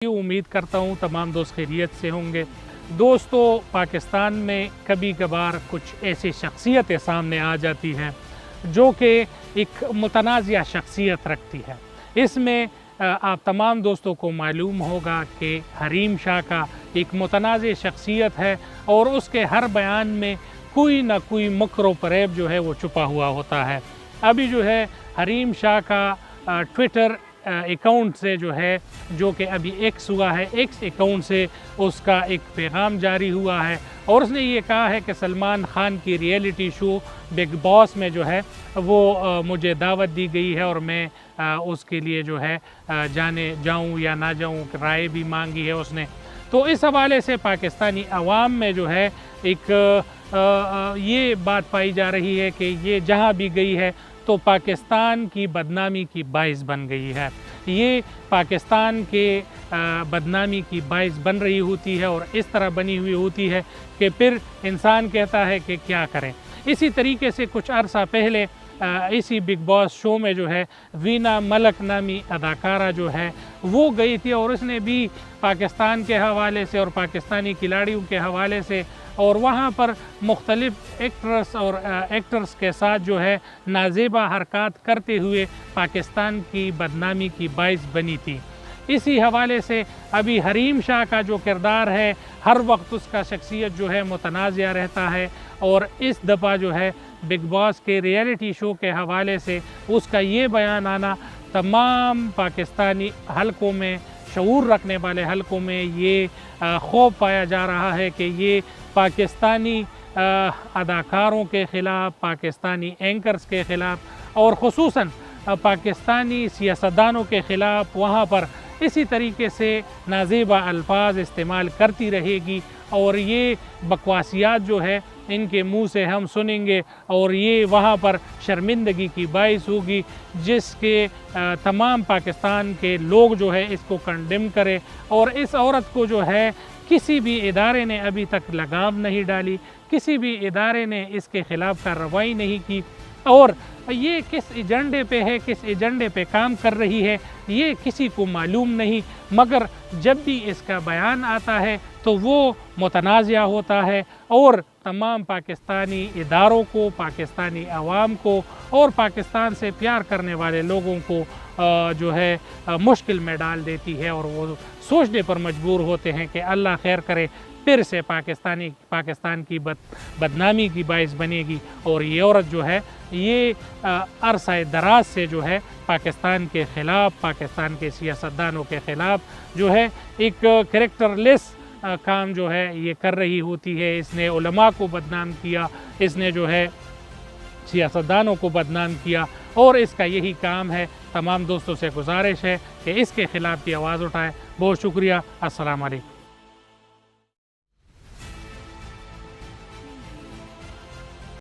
उम्मीद करता हूँ तमाम दोस्त खैरियत से होंगे। दोस्तों, पाकिस्तान में कभी कभार कुछ ऐसी शख्सियतें सामने आ जाती हैं जो कि एक मुतनाज़िया शख्सियत रखती है। इसमें आप तमाम दोस्तों को मालूम होगा कि हरीम शाह का एक मुतनाज़ शख्सियत है और उसके हर बयान में कोई ना कोई मकर व फरेब जो है वो छुपा हुआ होता है। अभी जो है हरीम शाह का ट्विटर अकाउंट से जो कि अभी एक्स हुआ है, एक्स अकाउंट से उसका एक पैगाम जारी हुआ है और उसने ये कहा है कि सलमान खान की रियलिटी शो बिग बॉस में जो है वो मुझे दावत दी गई है और मैं उसके लिए जो है जाने जाऊं या ना जाऊं, राय भी मांगी है उसने। तो इस हवाले से पाकिस्तानी अवाम में जो है एक ये बात पाई जा रही है कि ये जहाँ भी गई है तो पाकिस्तान की बदनामी की बाइस बन गई है। ये पाकिस्तान के बदनामी की बाइस बन रही होती है और इस तरह बनी हुई होती है कि फिर इंसान कहता है कि क्या करें। इसी तरीके से कुछ अरसा पहले इसी बिग बॉस शो में जो है वीना मलक नामी अदाकारा जो है वो गई थी और उसने भी पाकिस्तान के हवाले से और पाकिस्तानी खिलाड़ियों के हवाले से और वहाँ पर मुख्तलिफ़ एक्ट्रेस और एक्टर्स के साथ जो है नाज़ेबा हरकत करते हुए पाकिस्तान की बदनामी की बाइस बनी थी। इसी हवाले से अभी हरीम शाह का जो किरदार है हर वक्त उसका शख्सियत जो है मुतनाज़िया रहता है और इस दफ़ा जो है बिग बॉस के रियलिटी शो के हवाले से उसका ये बयान आना तमाम पाकिस्तानी हलकों में, शऊर रखने वाले हलकों में ये खौफ पाया जा रहा है कि ये पाकिस्तानी अदाकारों के ख़िलाफ़, पाकिस्तानी एंकर्स के ख़िलाफ़ और ख़ुसूसन पाकिस्तानी सियासतदानों के ख़िलाफ़ वहाँ पर इसी तरीके से नाज़ेबा अल्फाज इस्तेमाल करती रहेगी और ये बकवासियात जो है इनके मुंह से हम सुनेंगे और ये वहाँ पर शर्मिंदगी की बाइस होगी जिसके तमाम पाकिस्तान के लोग जो है इसको कंडेम करें। और इस औरत को जो है किसी भी इदारे ने अभी तक लगाम नहीं डाली, किसी भी इदारे ने इसके ख़िलाफ़ कार्रवाई नहीं की और ये किस एजेंडे पे है, किस एजेंडे पे काम कर रही है ये किसी को मालूम नहीं, मगर जब भी इसका बयान आता है तो वो मुतनाज़िया होता है और तमाम पाकिस्तानी इदारों को, पाकिस्तानी अवाम को और पाकिस्तान से प्यार करने वाले लोगों को जो है मुश्किल में डाल देती है और वो सोचने पर मजबूर होते हैं कि अल्लाह खैर करे फिर से पाकिस्तान की बदनामी की बाइस बनेगी। और ये औरत जो है ये अरसा दराज से जो है पाकिस्तान के ख़िलाफ़, पाकिस्तान के सियासतदानों के ख़िलाफ़ जो है एक कैरेक्टरलेस काम जो है ये कर रही होती है। इसने उलमा को बदनाम किया, इसने जो है सियासतदानों को बदनाम किया और इसका यही काम है। तमाम दोस्तों से गुजारिश है कि इसके ख़िलाफ़ भी आवाज़ उठाएं। बहुत शुक्रिया। अस्सलाम वालेकुम।